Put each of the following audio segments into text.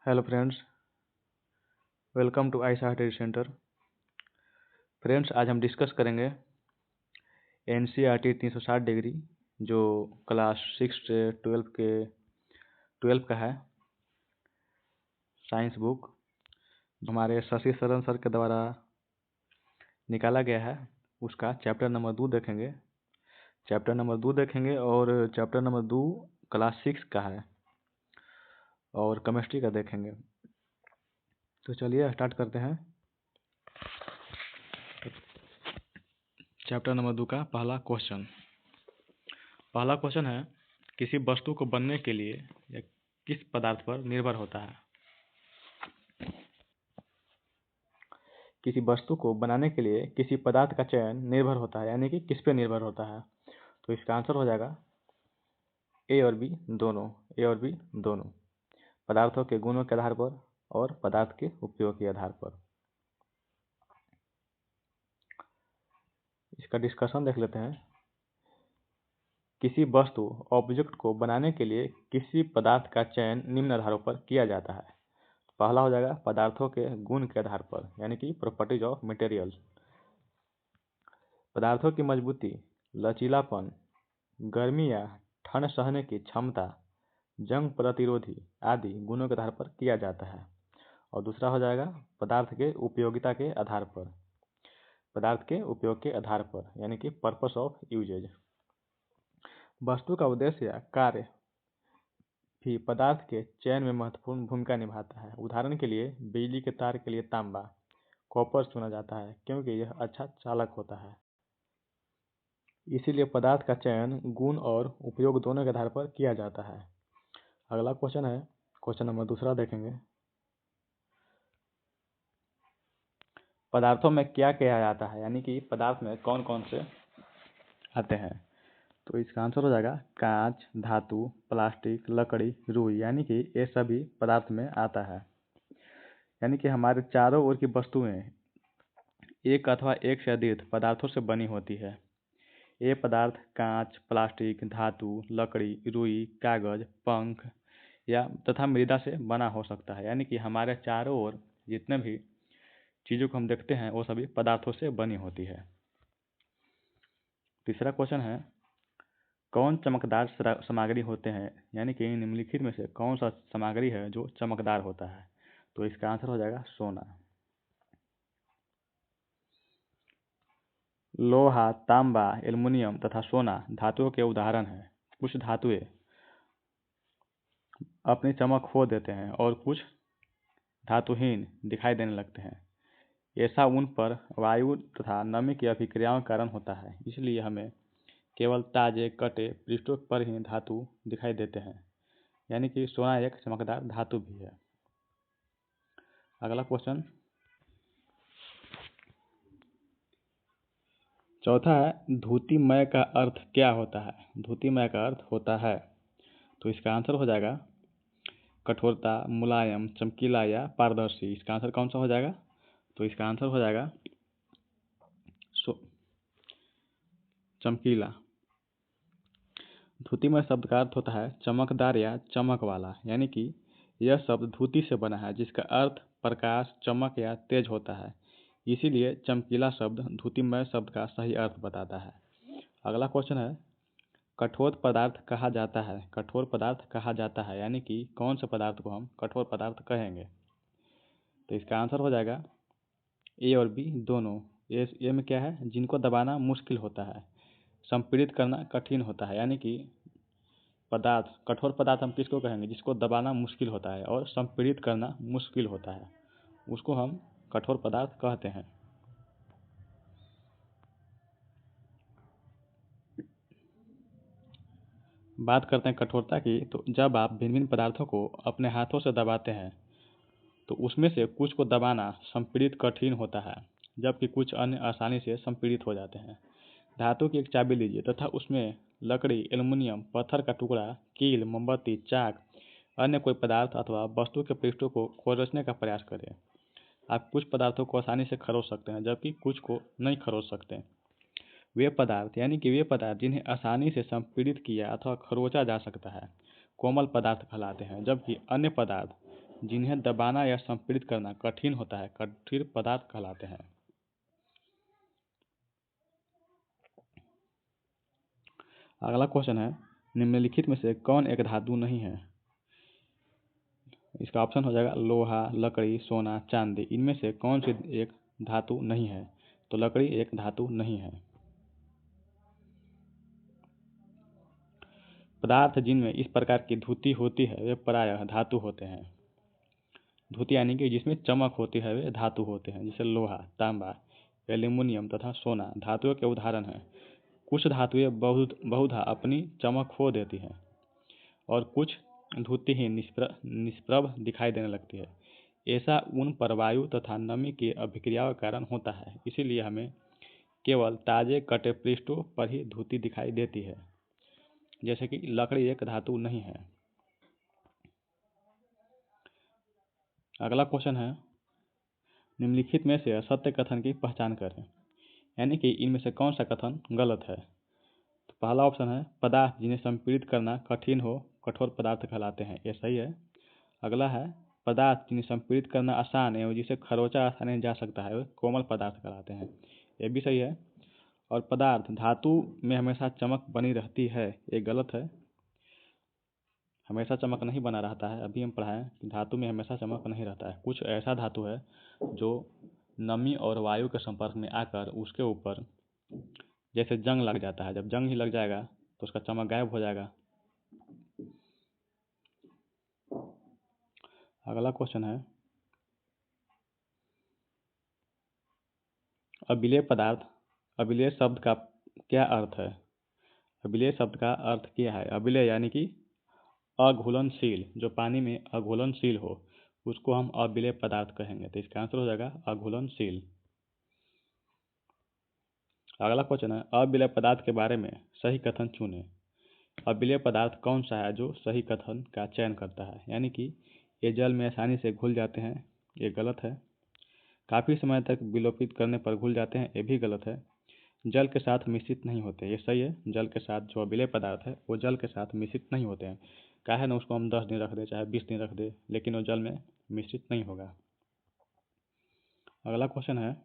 Hello friends, welcome to आइसा study centre. Friends, आज हम डिस्कस करेंगे एनसीईआरटी 360 डिग्री जो क्लास 6 से 12 का है, साइंस बुक हमारे शशि शरण सर के द्वारा निकाला गया है। उसका चैप्टर नंबर 2 देखेंगे। और चैप्टर नंबर 2 क्लास 6 का है और केमिस्ट्री का देखेंगे। तो चलिए स्टार्ट करते हैं। चैप्टर नंबर 2 का पहला क्वेश्चन है, किसी वस्तु को बनने के लिए यह किस पदार्थ पर निर्भर होता है। किसी वस्तु को बनाने के लिए किसी पदार्थ का चयन निर्भर होता है, यानी कि किस पे निर्भर होता है। तो इसका आंसर हो जाएगा ए और बी दोनों, पदार्थों के गुणों के आधार पर और पदार्थ के उपयोग के आधार पर। इसका डिस्कशन देख लेते हैं। किसी वस्तु ऑब्जेक्ट को बनाने के लिए किसी पदार्थ का चयन निम्न आधारों पर किया जाता है। पहला हो जाएगा पदार्थों के गुण के आधार पर, यानी कि प्रॉपर्टीज ऑफ मटेरियल। पदार्थों की मजबूती, लचीलापन, गर्मी या ठंड सहने की क्षमता, जंग प्रतिरोधी आदि गुणों के आधार पर किया जाता है। और दूसरा हो जाएगा पदार्थ के उपयोगिता के आधार पर, पदार्थ के उपयोग के आधार पर, यानी कि पर्पस ऑफ यूजेज। वस्तु का उद्देश्य या कार्य भी पदार्थ के चयन में महत्वपूर्ण भूमिका निभाता है। उदाहरण के लिए बिजली के तार के लिए तांबा, कॉपर चुना जाता है क्योंकि यह अच्छा चालक होता है। इसीलिए पदार्थ का चयन गुण और उपयोग दोनों के आधार पर किया जाता है। अगला क्वेश्चन है, क्वेश्चन नंबर 2 देखेंगे। पदार्थों में क्या किया जाता है, यानी कि पदार्थ में कौन कौन से आते हैं। तो इसका आंसर हो जाएगा कांच, धातु, प्लास्टिक, लकड़ी, रुई, यानी कि ये सभी पदार्थ में आता है। यानी कि हमारे चारों ओर की वस्तुएं एक अथवा एक से अधिक पदार्थों से बनी होती है। ये पदार्थ कांच, प्लास्टिक, धातु, लकड़ी, रुई, कागज, पंख या तथा मृदा से बना हो सकता है। यानी कि हमारे चारों ओर जितने भी चीज़ों को हम देखते हैं वो सभी पदार्थों से बनी होती है। तीसरा क्वेश्चन है, कौन चमकदार सामग्री होते हैं, यानी कि निम्नलिखित में से कौन सा सामग्री है जो चमकदार होता है। तो इसका आंसर हो जाएगा सोना। लोहा, तांबा, एल्युमिनियम तथा सोना धातुओं के उदाहरण हैं। कुछ धातुएं अपनी चमक खो देते हैं और कुछ धातुहीन दिखाई देने लगते हैं। ऐसा उन पर वायु तथा नमी की अभिक्रियाओं के कारण होता है। इसलिए हमें केवल ताजे कटे पृष्ठों पर ही धातु दिखाई देते हैं। यानी कि सोना एक चमकदार धातु भी है। अगला क्वेश्चन, चौथा है, धुतिमय का अर्थ क्या होता है। धुतिमय का अर्थ होता है, तो इसका आंसर हो जाएगा कठोरता, मुलायम, चमकीला या पारदर्शी। इसका आंसर कौन सा हो जाएगा। तो इसका आंसर हो जाएगा चमकीला। धुतिमय शब्द का अर्थ होता है चमकदार या चमक वाला, यानी कि यह शब्द धुति से बना है जिसका अर्थ प्रकाश, चमक या तेज होता है। इसीलिए चमकीला शब्द धुतिमय शब्द का सही अर्थ बताता है। अगला क्वेश्चन है, कठोर पदार्थ कहा जाता है। कठोर पदार्थ कहा जाता है, यानी कि कौन से पदार्थ को हम कठोर पदार्थ कहेंगे। तो इसका आंसर हो जाएगा ए और बी दोनों। ए में क्या है, जिनको दबाना मुश्किल होता है, संपीड़ित करना कठिन होता है। यानी कि पदार्थ, कठोर पदार्थ हम किसको कहेंगे, जिसको दबाना मुश्किल होता है और संपीड़ित करना मुश्किल होता है, उसको हम कठोर पदार्थ कहते हैं। बात करते हैं कठोरता की। तो जब आप भिन्न भिन्न पदार्थों को अपने हाथों से दबाते हैं तो उसमें से कुछ को दबाना संपीड़ित कठिन होता है, जबकि कुछ अन्य आसानी से संपीड़ित हो जाते हैं। धातु की एक चाबी लीजिए तथा उसमें लकड़ी, एल्युमिनियम, पत्थर का टुकड़ा, कील, मोमबत्ती, चाक, अन्य कोई पदार्थ अथवा वस्तु के पृष्ठों को खोजने का प्रयास करें। आप कुछ पदार्थों को आसानी से खरोच सकते हैं जबकि कुछ को नहीं खरोच सकते। वे पदार्थ, यानी कि वे पदार्थ जिन्हें आसानी से संपीड़ित किया अथवा खरोचा जा सकता है, कोमल पदार्थ कहलाते हैं, जबकि अन्य पदार्थ जिन्हें दबाना या संपीड़ित करना कठिन होता है कठोर पदार्थ कहलाते हैं। अगला क्वेश्चन है, निम्नलिखित में से कौन एक धातु नहीं है? इसका ऑप्शन हो जाएगा लोहा, लकड़ी, सोना, चांदी। इनमें से कौन सी एक धातु नहीं है? तो लकड़ी एक धातु नहीं है। पदार्थ जिनमें इस प्रकार की धुति होती है वे प्रायः धातु होते हैं। धुति यानी कि जिसमें चमक होती है वे धातु होते हैं, जैसे लोहा, तांबा, एल्यूमिनियम तथा सोना धातुओं के उदाहरण हैं। कुछ धातुएं बहुधा अपनी चमक खो देती हैं और कुछ धुतिहीन निष्प्रभ दिखाई देने लगती है। ऐसा उन पर वायु तथा नमी की अभिक्रिया के कारण होता है। इसीलिए हमें केवल ताजे कटे पृष्ठों पर ही धुति दिखाई देती है, जैसे कि लकड़ी एक धातु नहीं है। अगला क्वेश्चन है, निम्नलिखित में से असत्य कथन की पहचान करें, यानी कि इनमें से कौन सा कथन गलत है? तो पहला ऑप्शन है, पदार्थ जिन्हें संपीड़ित करना कठिन हो कठोर पदार्थ कहलाते हैं। ये सही है। अगला है, पदार्थ जिन्हें संपीड़ित करना आसान है और जिसे खरोंचा आसानी जा सकता है वे कोमल पदार्थ कहलाते हैं। ये भी सही है। और पदार्थ धातु में हमेशा चमक बनी रहती है, ये गलत है। हमेशा चमक नहीं बना रहता है। अभी हम पढ़ाएं कि धातु में हमेशा चमक नहीं रहता है। कुछ ऐसा धातु है जो नमी और वायु के संपर्क में आकर उसके ऊपर जैसे जंग लग जाता है, जब जंग ही लग जाएगा तो उसका चमक गायब हो जाएगा। अगला क्वेश्चन है, अबिलेय पदार्थ। अबिलेय शब्द का क्या अर्थ है? अबिलेय शब्द का अर्थ क्या है? अबिलेय यानी कि अघुलनशील, जो पानी में अघुलनशील हो उसको हम अबिलेय पदार्थ कहेंगे। तो इसका आंसर हो जाएगा अघुलनशील। अगला क्वेश्चन है, अबिलेय पदार्थ के बारे में सही कथन चुनें। अबिलेय पदार्थ कौन सा है जो सही कथन का चयन करता है? यानी कि ये जल में आसानी से घुल जाते हैं, ये गलत है। काफ़ी समय तक विलोपित करने पर घुल जाते हैं, ये भी गलत है। जल के साथ मिश्रित नहीं होते, ये सही है। जल के साथ जो अबिलेय पदार्थ है वो जल के साथ मिश्रित नहीं होते हैं। काहे ना उसको हम 10 दिन रख दें चाहे 20 दिन रख दें, लेकिन वो जल में मिश्रित नहीं होगा। अगला क्वेश्चन है,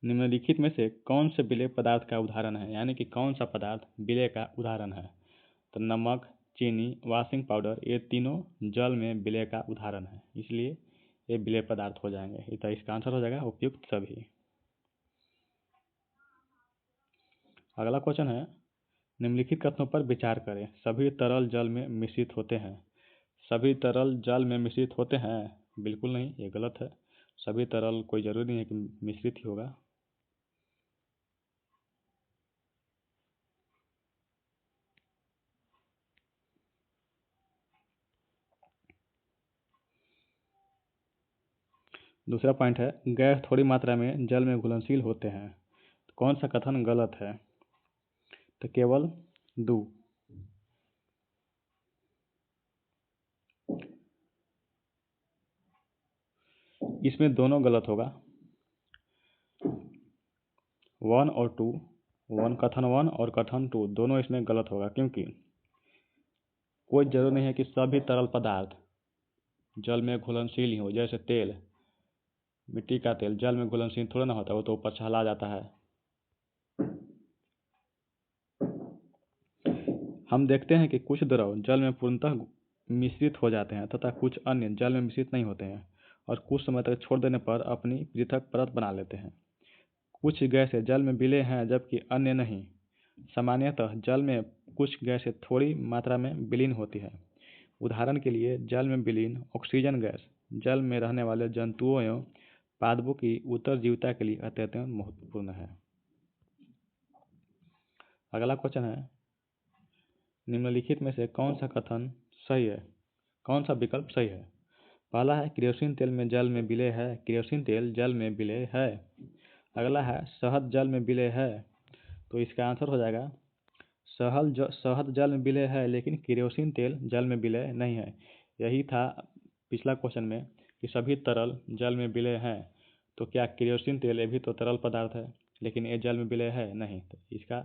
निम्नलिखित में से कौन से विलेय पदार्थ का उदाहरण है? यानी कि कौन सा पदार्थ विलेय का उदाहरण है? तो नमक, चीनी, वॉशिंग पाउडर, ये तीनों जल में विलेय का उदाहरण है, इसलिए ये विलेय पदार्थ हो जाएंगे। तो इसका आंसर हो जाएगा उपयुक्त सभी। अगला क्वेश्चन है, निम्नलिखित कथनों पर विचार करें। सभी तरल जल में मिश्रित होते हैं। सभी तरल जल में मिश्रित होते हैं? बिल्कुल नहीं, ये गलत है। सभी तरल कोई ज़रूरी नहीं है कि मिश्रित ही होगा। दूसरा पॉइंट है, गैस थोड़ी मात्रा में जल में घुलनशील होते हैं। तो कौन सा कथन गलत है? तो केवल दो। इसमें दोनों गलत होगा, 1 और 2। कथन 1 और कथन 2 दोनों इसमें गलत होगा, क्योंकि कोई जरूरी नहीं है कि सभी तरल पदार्थ जल में घुलनशील ही हो। जैसे तेल, मिट्टी का तेल जल में घुलनशील थोड़ा ना होता है, वो तो ऊपर छला जाता है। हम देखते हैं कि कुछ द्रव जल में पूर्णतः मिश्रित हो जाते हैं तथा कुछ अन्य जल में मिश्रित नहीं होते हैं और कुछ समय तक छोड़ देने पर अपनी पृथक परत बना लेते हैं। कुछ गैसें जल में विलेय हैं जबकि अन्य नहीं। सामान्यतः जल में कुछ गैसें थोड़ी मात्रा में विलीन होती है। उदाहरण के लिए जल में विलीन ऑक्सीजन गैस जल में रहने वाले जंतुओं एवं पादपों की उत्तरजीविता के लिए अत्यंत महत्वपूर्ण है। अगला क्वेश्चन है, निम्नलिखित में से कौन सा कथन सही है? कौन सा विकल्प सही है? पहला है, केरोसिन तेल में जल में विलेय है। केरोसिन तेल जल में विलेय है। अगला है, शहद जल में विलेय है। तो इसका आंसर हो जाएगा, शहद जल में विलेय है लेकिन केरोसिन तेल जल में विलेय नहीं है। यही था पिछला क्वेश्चन में कि सभी तरल जल में विलेय हैं। तो क्या केरोसिन तेल ये भी तो तरल पदार्थ है, लेकिन ये जल में विलेय है नहीं। तो इसका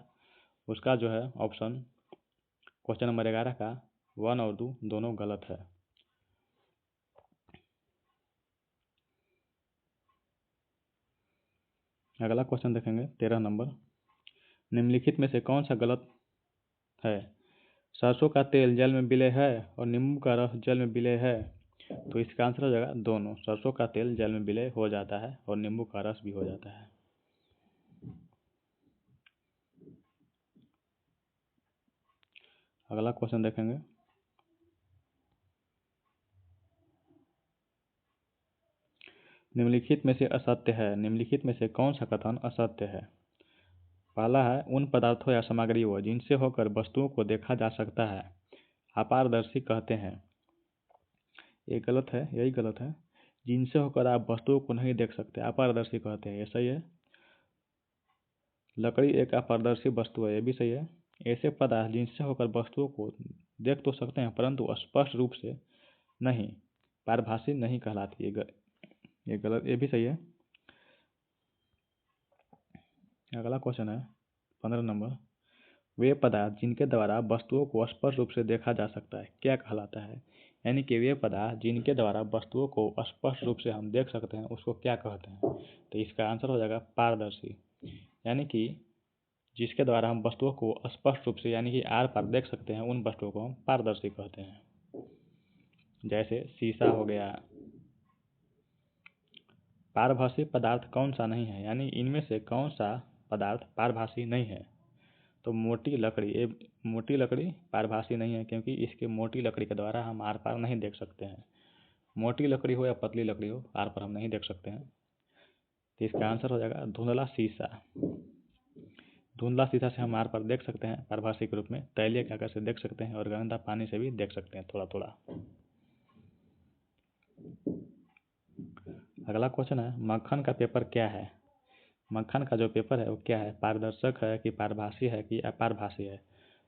उसका जो है ऑप्शन क्वेश्चन नंबर 11 का 1 और 2 दोनों गलत है। अगला क्वेश्चन देखेंगे 13 नंबर। निम्नलिखित में से कौन सा गलत है? सरसों का तेल जल में विलय है और नींबू का रस जल में विलय है। तो इसका आंसर हो जाएगा दोनों। सरसों का तेल जल में विलय हो जाता है और नींबू का रस भी हो जाता है। अगला क्वेश्चन देखेंगे। निम्नलिखित में से असत्य है। निम्नलिखित में से कौन सा कथन असत्य है? पहला है उन पदार्थों या सामग्रियों जिनसे होकर वस्तुओं को देखा जा सकता है अपारदर्शी कहते हैं। ये गलत है, यही गलत है। जिनसे होकर आप वस्तुओं को नहीं देख सकते अपारदर्शी कहते हैं, ये सही है। लकड़ी एक अपारदर्शी वस्तु है, ये भी सही है। ऐसे पदार्थ जिनसे होकर वस्तुओं को देख तो सकते हैं परंतु स्पष्ट रूप से नहीं, पारभासी नहीं कहलाती, ये गलत, ये भी सही है। अगला क्वेश्चन है 15 नंबर। वे पदार्थ जिनके द्वारा वस्तुओं को स्पष्ट रूप से देखा जा सकता है क्या कहलाता है? यानी कि वे पदार्थ जिनके द्वारा वस्तुओं को स्पष्ट रूप से हम देख सकते हैं उसको क्या कहते हैं? तो इसका आंसर हो जाएगा पारदर्शी। यानी कि जिसके द्वारा हम वस्तुओं को स्पष्ट रूप से यानी कि आर पार देख सकते हैं उन वस्तुओं को हम पारदर्शी कहते हैं। जैसे शीशा हो गया। पारभासी पदार्थ कौन सा नहीं है? यानी इनमें से कौन सा पदार्थ पारभासी नहीं है? तो मोटी लकड़ी, ये मोटी लकड़ी पारभासी नहीं है क्योंकि इसके मोटी लकड़ी के द्वारा हम आर पार नहीं देख सकते हैं। मोटी लकड़ी हो या पतली लकड़ी हो, आर पार हम नहीं देख सकते हैं। तो इसका आंसर हो जाएगा धुंधला शीशा। धुंधला शीशा से हम आर पार देख सकते हैं पारभासी के रूप में, तैलीय के आकार से देख सकते हैं और गंदा पानी से भी देख सकते हैं थोड़ा थोड़ा। अगला क्वेश्चन है मक्खन का पेपर क्या है? मक्खन का जो पेपर है वो क्या है? पारदर्शक है कि पारभासी है कि अपारभासी है?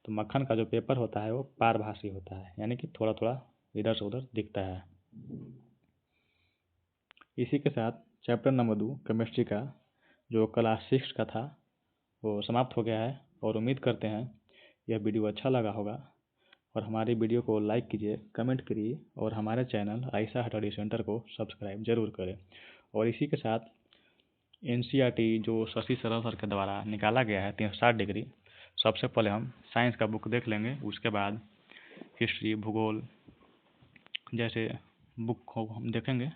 तो मक्खन का जो पेपर होता है वो पारभासी होता है, यानी कि थोड़ा थोड़ा इधर से उधर दिखता है। इसी के साथ चैप्टर नंबर 2 केमिस्ट्री का जो क्लास 6 का था वो समाप्त हो गया है और उम्मीद करते हैं यह वीडियो अच्छा लगा होगा और हमारी वीडियो को लाइक कीजिए, कमेंट करिए और हमारे चैनल आयशा स्टडी सेंटर को सब्सक्राइब जरूर करें। और इसी के साथ NCERT जो शशि थरूर सर के द्वारा निकाला गया है 360 डिग्री, सबसे पहले हम साइंस का बुक देख लेंगे, उसके बाद हिस्ट्री, भूगोल जैसे बुक को हम देखेंगे।